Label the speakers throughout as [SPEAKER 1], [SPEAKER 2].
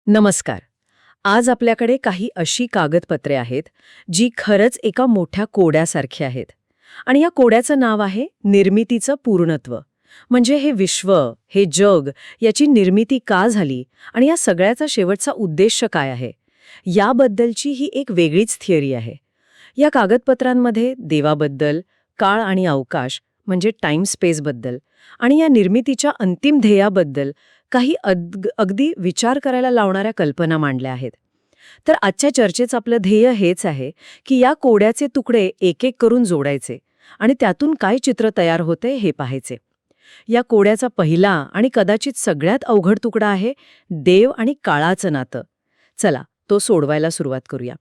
[SPEAKER 1] नमस्कार. आज आपल्याकडे काही अशी कागदपत्रे आहेत जी खरंच एका मोठ्या कोड्यासारखी आहेत. आणि या कोड्याचं नाव आहे निर्मितीचं पूर्णत्व. म्हणजे हे विश्व, हे जग, याची निर्मिती का झाली आणि या सगळ्याचा शेवटचा उद्देश काय आहे, याबद्दलची ही एक वेगळीच थिअरी आहे. या कागदपत्रांमध्ये देवाबद्दल, काळ आणि अवकाश म्हणजे टाइम स्पेसबद्दल आणि या निर्मितीच्या अंतिम ध्येयाबद्दल काही अगदी विचार करायला लावणाऱ्या कल्पना मांडल्या आहेत. तर आजच्या चर्चेचं आपलं ध्येय हेच आहे की या कोड्याचे तुकडे एक एक करून जोडायचे आणि त्यातून काय चित्र तयार होते हे पाहायचे. या कोड्याचा पहिला आणि कदाचित सगळ्यात अवघड तुकडा आहे देव आणि काळाचं नातं. चला तो सोडवायला सुरुवात करूया.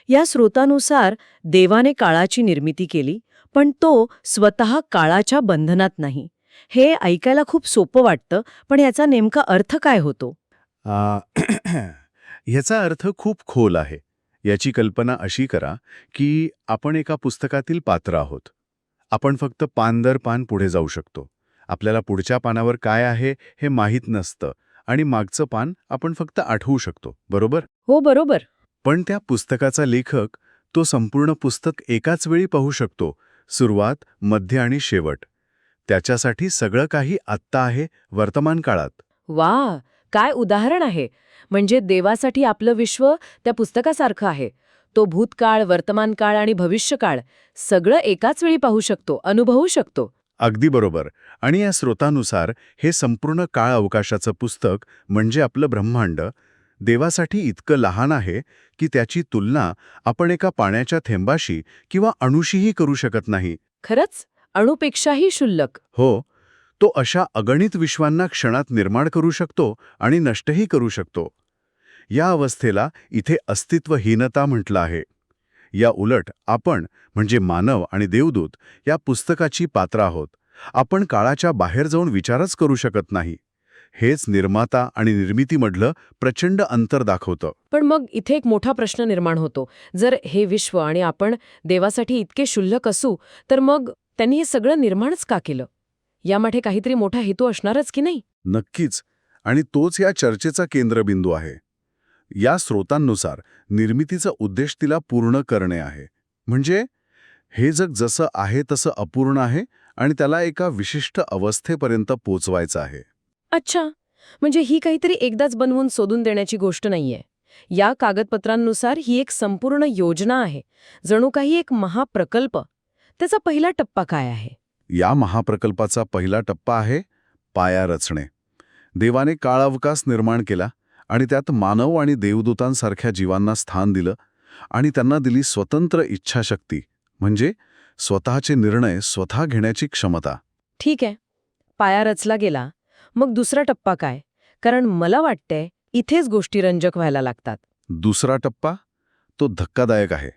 [SPEAKER 1] या स्रोतानुसार देवाने काळाची निर्मिती केली, पण तो स्वतः काळाच्या बंधनात नाही. हे ऐकायला खूप सोपं वाटतं, पण याचा नेमका अर्थ काय होतो?
[SPEAKER 2] आ, ह्याचा अर्थ खूप खोल आहे. याची कल्पना अशी करा की आपण एका पुस्तकातील पात्र आहोत. आपण फक्त पान दर पान पुढे जाऊ शकतो. आपल्याला पुढच्या पानावर काय आहे हे माहीत नसतं आणि मागचं पान आपण फक्त आठवू शकतो, बरोबर?
[SPEAKER 1] हो, बरोबर.
[SPEAKER 2] पण त्या पुस्तकाचा लेखक तो संपूर्ण पुस्तक एकाच वेळी पाहू शकतो, सुरुवात, मध्य आणि शेवट. त्याच्यासाठी सगळं काही आत्ता आहे, वर्तमान काळात.
[SPEAKER 1] वा, काय उदाहरण आहे. म्हणजे देवासाठी आपलं विश्व त्या पुस्तकासारखं आहे. तो भूतकाळ, वर्तमान काळ आणि भविष्यकाळ सगळं एकाच वेळी पाहू शकतो, अनुभवू शकतो.
[SPEAKER 2] अगदी बरोबर. आणि या स्रोतानुसार हे संपूर्ण काळ अवकाशाचं पुस्तक म्हणजे आपलं ब्रह्मांड देवासाठी इतकं लहान आहे की त्याची तुलना आपण एका पाण्याच्या थेंबाशी किंवा अणुशीही करू शकत नाही.
[SPEAKER 1] खरंच, अणुपेक्षाही क्षुल्लक.
[SPEAKER 2] हो, तो अशा अगणित विश्वांना क्षणात निर्माण करू शकतो आणि नष्टही करू शकतो. या अवस्थेला इथे अस्तित्वहीनता म्हटलं आहे. या उलट आपण म्हणजे मानव आणि देवदूत या पुस्तकाची पात्र आहोत. आपण काळाच्या बाहेर जाऊन विचारच करू शकत नाही. हेच निर्माता आणि निर्मितीमधलं प्रचंड अंतर दाखवतं.
[SPEAKER 1] पण मग इथे एक मोठा प्रश्न निर्माण होतो. जर हे विश्व आणि आपण देवासाठी इतके क्षुल्लक असू, तर मग त्यांनी हे सगळं निर्माणच का केलं? यामागे काहीतरी मोठा हेतू असणारच की नाही?
[SPEAKER 2] नक्कीच. आणि तोच या चर्चेचा केंद्रबिंदू आहे. या स्रोतांनुसार निर्मितीचा उद्देश तिला पूर्ण करणे आहे. म्हणजे हे जग जसं आहे तसं अपूर्ण आहे आणि त्याला एका विशिष्ट अवस्थेपर्यंत पोचवायचं आहे.
[SPEAKER 1] अच्छा, म्हणजे ही काहीतरी एकदाच बनवून सोडून देण्याची गोष्ट नाहीये. या कागदपत्रांनुसार ही एक संपूर्ण योजना आहे, जणू काही एक महाप्रकल्प. त्याचा पहिला टप्पा काय आहे?
[SPEAKER 2] या महाप्रकल्पाचा पहिला टप्पा आहे पाया रचणे. देवाने काळावकाश निर्माण केला आणि त्यात मानव आणि देवदूतांसारख्या जीवांना स्थान दिलं आणि त्यांना दिली स्वतंत्र इच्छाशक्ती, म्हणजे स्वतःचे निर्णय स्वतः घेण्याची क्षमता.
[SPEAKER 1] ठीक आहे, पाया रचला गेला. मग दुसरा टप्पा काय? कारण मला वाटतंय इथेच गोष्टी रंजक व्हायला लागतात.
[SPEAKER 2] दुसरा टप्पा तो धक्कादायक आहे.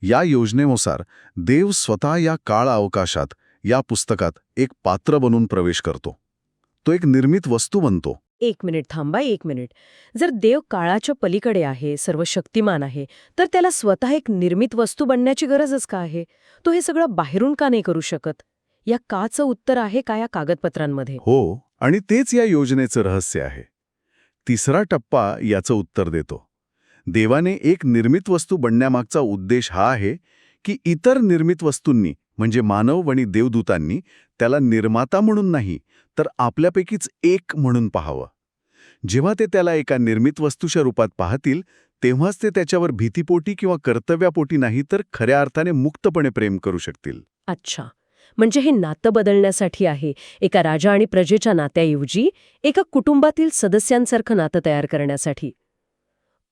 [SPEAKER 2] या योजनेनुसार देव स्वतः या काळ अवकाशात, या पुस्तकात एक पात्र बनून प्रवेश करतो. तो एक निर्मित वस्तू बनतो.
[SPEAKER 1] एक मिनिट थांबा, एक मिनिट. जर देव काळाच्या पलीकडे आहे, सर्वशक्तिमान आहे, तर त्याला स्वतः एक निर्मित वस्तू बनण्याची गरजच का आहे? तो हे सगळं बाहेरून का नाही करू शकत? या काचं उत्तर आहे का या कागदपत्रांमध्ये?
[SPEAKER 2] हो, आणि तेच या योजनेचं रहस्य आहे. तिसरा टप्पा याचं उत्तर देतो. देवाने एक निर्मित वस्तू बनण्यामागचा उद्देश हा आहे की इतर निर्मित वस्तूंनी म्हणजे मानव आणि देवदूतांनी त्याला निर्माता म्हणून नाही, तर आपल्यापैकीच एक म्हणून पाहावं. जेव्हा ते त्याला एका निर्मित वस्तूच्या रूपात पाहतील, तेव्हाच ते त्याच्यावर भीतीपोटी किंवा कर्तव्यापोटी नाही, तर खऱ्या अर्थाने मुक्तपणे प्रेम करू शकतील.
[SPEAKER 1] अच्छा, म्हणजे हे नातं बदलण्यासाठी आहे, एका राजा आणि प्रजेच्या नात्याऐवजी एका कुटुंबातील सदस्यांसारखं नातं तयार करण्यासाठी.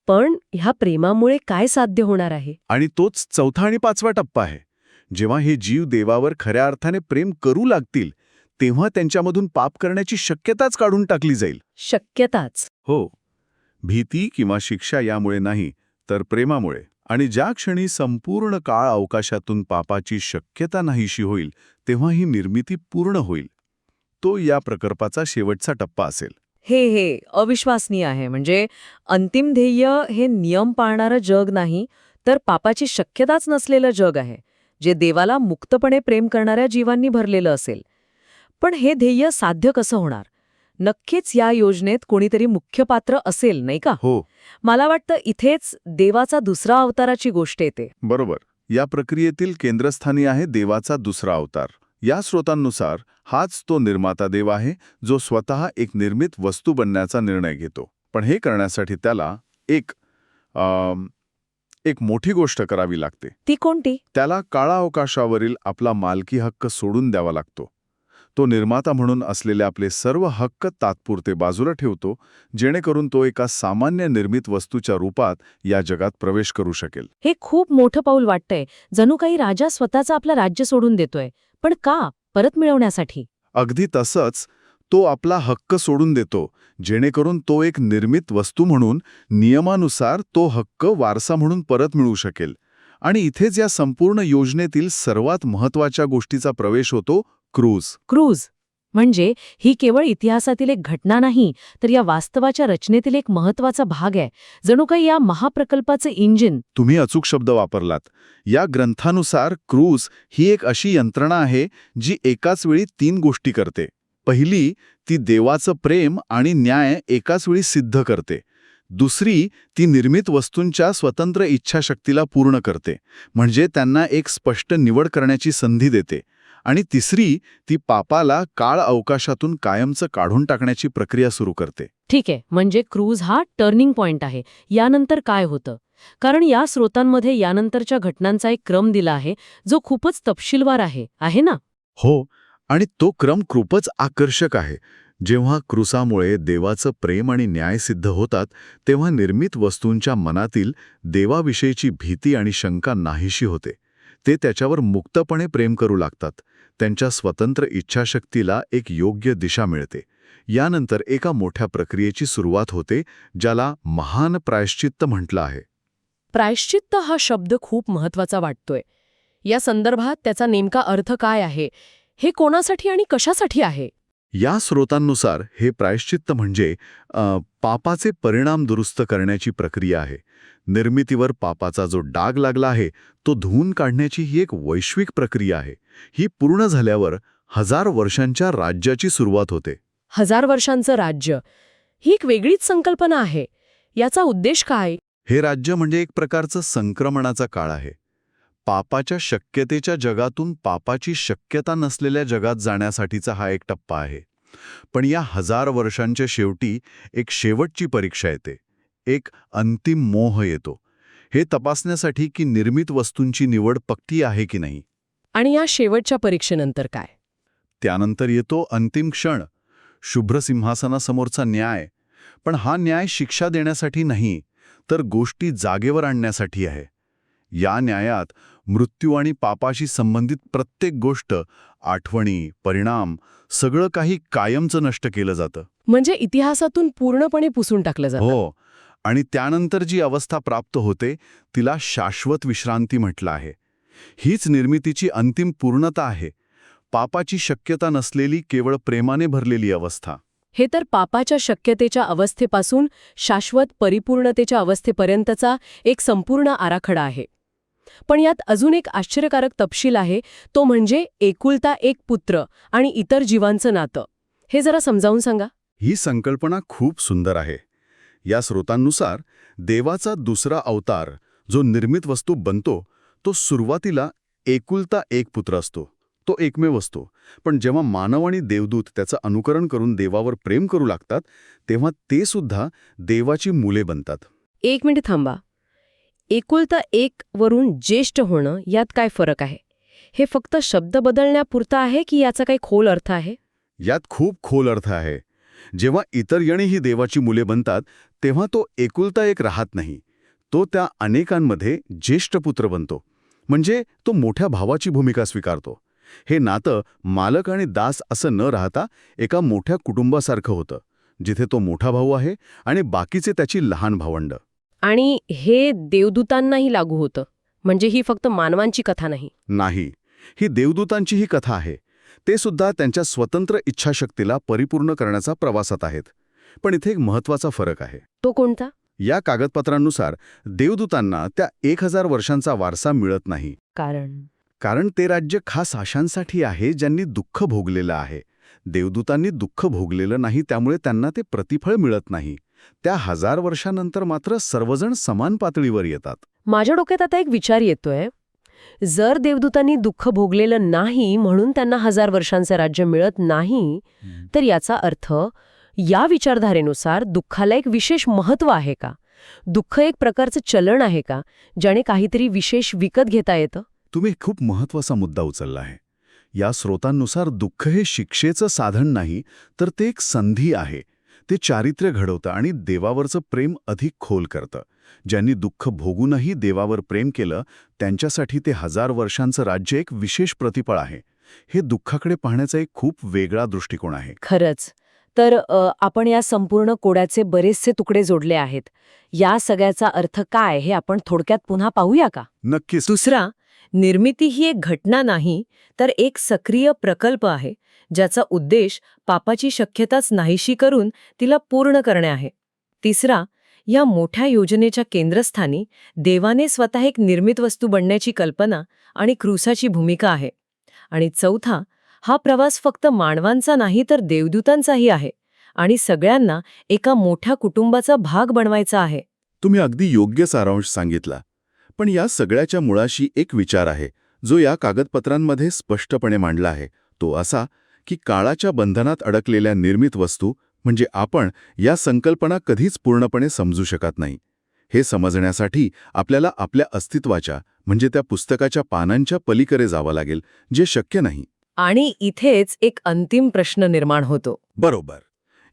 [SPEAKER 1] पण ह्या प्रेमामुळे काय साध्य होणार आहे?
[SPEAKER 2] आणि तोच चौथा आणि पाचवा टप्पा आहे. जेव्हा हे जीव देवावर खऱ्या अर्थाने प्रेम करू लागतील, तेव्हा त्यांच्यामधून पाप करण्याची शक्यताच काढून टाकली जाईल.
[SPEAKER 1] शक्यताच.
[SPEAKER 2] हो, भीती किंवा शिक्षा यामुळे नाही, तर प्रेमामुळे. आणि ज्या क्षणी संपूर्ण काळ अवकाशातून पापाची शक्यता नाहीशी होईल, तेव्हा ही निर्मिती पूर्ण होईल. तो या प्रकल्पाचा शेवटचा टप्पा असेल.
[SPEAKER 1] हे अविश्वसनीय आहे. म्हणजे अंतिम ध्येय हे नियम पाळणारं जग नाही, तर पापाची शक्यताच नसलेलं जग आहे, जे देवाला मुक्तपणे प्रेम करणाऱ्या जीवांनी भरलेलं असेल. पण हे ध्येय साध्य कसं होणार? नक्कीच या योजनेत कोणीतरी मुख्य पात्र असेल, नाही का?
[SPEAKER 2] हो,
[SPEAKER 1] मला वाटतं इथेच देवाचा दुसरा अवताराची गोष्ट येते.
[SPEAKER 2] बरोबर. या प्रक्रियेतील केंद्रस्थानी आहे देवाचा दुसरा अवतार. या स्रोतांनुसार हाच तो निर्माता देव आहे जो स्वतः एक निर्मित वस्तू बनण्याचा निर्णय घेतो. पण हे करण्यासाठी त्याला एक मोठी गोष्ट करावी लागते.
[SPEAKER 1] ती कोणती?
[SPEAKER 2] त्याला काळा अवकाशावरील आपला मालकी हक्क सोडून द्यावा लागतो. तो निर्माता म्हणून असलेले आपले सर्व हक्क तात्पुरते बाजूला ठेवतो, जेणेकरून तो एका सामान्य निर्मित वस्तूच्या रूपात या जगात प्रवेश करू शकेल.
[SPEAKER 1] हे खूप मोठं पाऊल वाटतंय. जणू काही राजा स्वतःचं आपलं राज्य सोडून देतोय. पण का? परत मिळवण्यासाठी.
[SPEAKER 2] अगदी तसंच तो आपला हक्क सोडून देतो, जेणेकरून तो एक निर्मित वस्तू म्हणून नियमानुसार तो हक्क वारसा म्हणून परत मिळू शकेल. आणि इथेच या संपूर्ण योजनेतील सर्वात महत्त्वाच्या गोष्टीचा प्रवेश होतो, क्रूज. म्हणजे ही केवळ इतिहासातील एक घटना नाही, तर या वास्तवाच्या रचनेतील एक महत्त्वाचा भाग आहे. जणू काही या महाप्रकल्पाचं इंजिन. तुम्ही अचूक शब्द वापरलात. या ग्रंथानुसार क्रूज ही एक अशी यंत्रणा आहे जी एकाच वेळी 3 गोष्टी करते. पहिली, ती देवाचं प्रेम आणि न्याय एकाच वेळी सिद्ध करते. दुसरी, ती निर्मित वस्तूंच्या स्वतंत्र इच्छाशक्तीला पूर्ण करते, म्हणजे त्यांना एक स्पष्ट निवड करण्याची संधी देते. आणि तिसरी, ती पापाला काळ अवकाशातून कायमचं काढून टाकण्याची प्रक्रिया सुरू करते.
[SPEAKER 1] ठीक आहे, म्हणजे क्रूज हा टर्निंग पॉइंट आहे. यानंतर काय होतं? कारण या स्रोतांमध्ये यानंतरच्या घटनांचा एक क्रम दिला आहे, जो खूपच तपशीलवार आहे ना?
[SPEAKER 2] हो, आणि तो क्रम खूपच आकर्षक आहे. जेव्हा क्रूसामुळे देवाचं प्रेम आणि न्याय सिद्ध होतात, तेव्हा निर्मित वस्तूंच्या मनातील देवाविषयीची भीती आणि शंका नाहीशी होते. ते त्याच्यावर मुक्तपणे प्रेम करू लागतात. त्यांच्या स्वतंत्र इच्छाशक्तीला एक योग्य दिशा मिळते. यानंतर एका मोठ्या प्रक्रियेची सुरुवात होते, ज्याला महान प्रायश्चित्त म्हटलं आहे.
[SPEAKER 1] प्रायश्चित्त हा शब्द खूप महत्वाचा वाटतोय. या संदर्भात त्याचा नेमका अर्थ काय आहे? हे कोणासाठी आणि कशासाठी आहे?
[SPEAKER 2] या स्रोतांनुसार हे प्रायश्चित्त म्हणजे पापाचे परिणाम दुरुस्त करण्याची प्रक्रिया आहे. निर्मितीवर पापाचा जो डाग लागला आहे तो धुवून काढण्याची ही एक वैश्विक प्रक्रिया आहे. ही पूर्ण झाल्यावर 1000 वर्षांच्या राज्याची सुरुवात होते.
[SPEAKER 1] 1000 वर्षांचं राज्य ही एक वेगळीच संकल्पना आहे. याचा उद्देश काय?
[SPEAKER 2] हे राज्य म्हणजे एक प्रकारचं संक्रमणाचा काळ आहे. पापाच्या शक्यतेच्या जगातून पापाची शक्यता नसलेल्या जगात जाण्यासाठीचा हा एक टप्पा आहे. पण या 1000 वर्षांच्या शेवटी एक शेवटची परीक्षा येते. एक अंतिम मोह येतो. हे तपासण्यासाठी की निर्मित वस्तूंची निवड पक्की आहे की नाही.
[SPEAKER 1] आणि या शेवटच्या परीक्षेनंतर काय?
[SPEAKER 2] त्यानंतर येतो अंतिम क्षण, शुभ्र सिंहासनासमोरचा न्याय. पण हा न्याय शिक्षा देण्यासाठी नाही, तर गोष्टी जागेवर आणण्यासाठी आहे. या न्यायात मृत्यू आणि पापाशी संबंधित प्रत्येक गोष्ट, आठवणी, परिणाम, सगळं काही कायमचं नष्ट केलं जातं.
[SPEAKER 1] म्हणजे इतिहासातून पूर्णपणे पुसून टाकलं जातं.
[SPEAKER 2] हो, आणि त्यानंतर जी अवस्था प्राप्त होते तिला शाश्वत विश्रांती म्हटलं आहे. हीच निर्मितीची अंतिम पूर्णता आहे. पापाची शक्यता नसलेली, केवळ प्रेमाने भरलेली अवस्था.
[SPEAKER 1] हे तर पापाच्या शक्यतेच्या अवस्थेपासून शाश्वत परिपूर्णतेच्या अवस्थेपर्यंतचा एक संपूर्ण आराखडा आहे. पण यात अजून एक आश्चर्यकारक तपशील आहे, तो म्हणजे एकुलता एक पुत्र आणि इतर जीवांचं नातं. हे जरा समजावून सांगा.
[SPEAKER 2] ही संकल्पना खूप सुंदर आहे. या स्रोतांनुसार देवाचा दुसरा अवतार जो निर्मित वस्तू बनतो, तो सुरुवातीला एकुलता एक पुत्र असतो. तो एकमेव असतो. पण जेव्हा मानव आणि देवदूत त्याचं अनुकरण करून देवावर प्रेम करू लागतात, तेव्हा ते सुद्धा देवाची मुले बनतात.
[SPEAKER 1] 1 मिनिट थांबा. एकुलता एक वरून ज्येष्ठ होणं यात काय फरक आहे? हे फक्त शब्द बदलण्यापुरतं आहे की याचा काही खोल अर्थ आहे?
[SPEAKER 2] यात खूप खोल अर्थ आहे. जेव्हा इतर यणीही देवाची मुले बनतात, तेव्हा तो एकुलता एक राहत नाही. तो त्या अनेकांमध्ये ज्येष्ठ पुत्र बनतो. म्हणजे तो मोठ्या भावाची भूमिका स्वीकारतो. हे नातं मालक आणि दास असं न राहता एका मोठ्या कुटुंबासारखं होतं, जिथे तो मोठा भाऊ आहे आणि बाकीचे त्याची लहान भावंड.
[SPEAKER 1] आणि हे देवदूतांनाही लागू होतं. म्हणजे ही फक्त मानवांची कथा नाही.
[SPEAKER 2] नाही, ही देवदूतांचीही कथा आहे. ते सुद्धा त्यांच्या स्वतंत्र इच्छाशक्तीला परिपूर्ण करण्याचा प्रवासात आहेत. पण इथे एक महत्त्वाचा फरक आहे.
[SPEAKER 1] तो कोणता?
[SPEAKER 2] या कागदपत्रांनुसार देवदूतांना त्या 1000 वर्षांचा वारसा मिळत नाही.
[SPEAKER 1] कारण
[SPEAKER 2] कारण ते राज्य खास आशांसाठी आहे ज्यांनी दुःख भोगलेलं आहे. देवदूतांनी दुःख भोगलेलं नाही, त्यामुळे त्यांना ते प्रतिफळ मिळत नाही. त्या 1000 वर्षांनंतर मात्र सर्वजण समान पातळीवर येतात.
[SPEAKER 1] माझ्या डोक्यात आता एक विचार येतोय. जर देवदूतांनी दुःख भोगलेलं नाही म्हणून त्यांना 1000 वर्षांचं राज्य मिळत नाही, तर याचा अर्थ या विचारधारेनुसार दुःखाला एक विशेष महत्त्व आहे का? दुःख एक प्रकारचं चलन आहे का, ज्याने काहीतरी विशेष विकत घेता येतं?
[SPEAKER 2] तुम्ही खूप महत्त्वाचा मुद्दा उचलला आहे. या स्रोतांनुसार दुःख हे शिक्षेचं साधन नाही, तर ते एक संधी आहे. ते चारित्र्य घडवतं आणि देवावरचं प्रेम अधिक खोल करतं. ज्यांनी दुःख भोगूनही देवावर प्रेम केलं, त्यांच्यासाठी ते 1000 वर्षांचं राज्य एक विशेष प्रतिफळ आहे. हे दुःखाकडे पाहण्याचा एक खूप वेगळा दृष्टिकोन आहे.
[SPEAKER 1] खरंच. तर आपण या संपूर्ण कोड्याचे बरेचसे तुकडे जोडले आहेत. या सगळ्याचा अर्थ काय हे आपण थोडक्यात पुन्हा पाहूया का?
[SPEAKER 2] नक्कीच.
[SPEAKER 1] दुसरा, निर्मिती ही एक घटना नाही, तर एक सक्रिय प्रकल्प आहे, ज्याचा उद्देश पापाची शक्यताच नाहीशी करून तिला पूर्ण करणे आहे. तिसरा, या मोठ्या योजनेच्या केंद्रस्थानी देवाने स्वतः एक निर्मित वस्तू बनण्याची कल्पना आणि क्रूसाची भूमिका आहे. आणि चौथा, हा प्रवास फक्त मानवांचा नाही तर देवदूतांचाही आहे आणि सगळ्यांना एका मोठ्या कुटुंबाचा भाग बनवायचा आहे.
[SPEAKER 2] तुम्ही अगदी योग्य सारांश सांगितला. पण या सगळ्याच्या मुळाशी एक विचार आहे, जो या कागदपत्रांमध्ये स्पष्टपणे मांडला आहे. तो असा की काळाच्या बंधनात अडकलेल्या निर्मित वस्तू म्हणजे आपण या संकल्पना कधीच पूर्णपणे समजू शकत नाही. हे समजण्यासाठी आपल्याला आपल्या अस्तित्वाच्या म्हणजे त्या पुस्तकाच्या पानांच्या पलीकडे जावं लागेल, जे शक्य नाही.
[SPEAKER 1] आणि इथेच एक अंतिम प्रश्न निर्माण होतो.
[SPEAKER 2] बरोबर.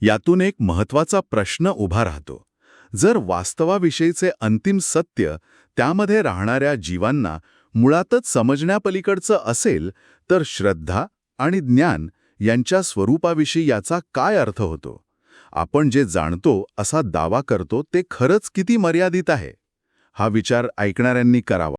[SPEAKER 2] यातून एक महत्त्वाचा प्रश्न उभा राहतो. जर वास्तवाविषयीचे अंतिम सत्य त्यामध्ये राहणाऱ्या जीवांना मुळातच समजण्यापलीकडचं असेल, तर श्रद्धा आणि ज्ञान यांच्या स्वरूपाविषयी याचा काय अर्थ होतो? आपण जे जाणतो असा दावा करतो ते खरंच किती मर्यादित आहे? हा विचार ऐकणाऱ्यांनी करावा.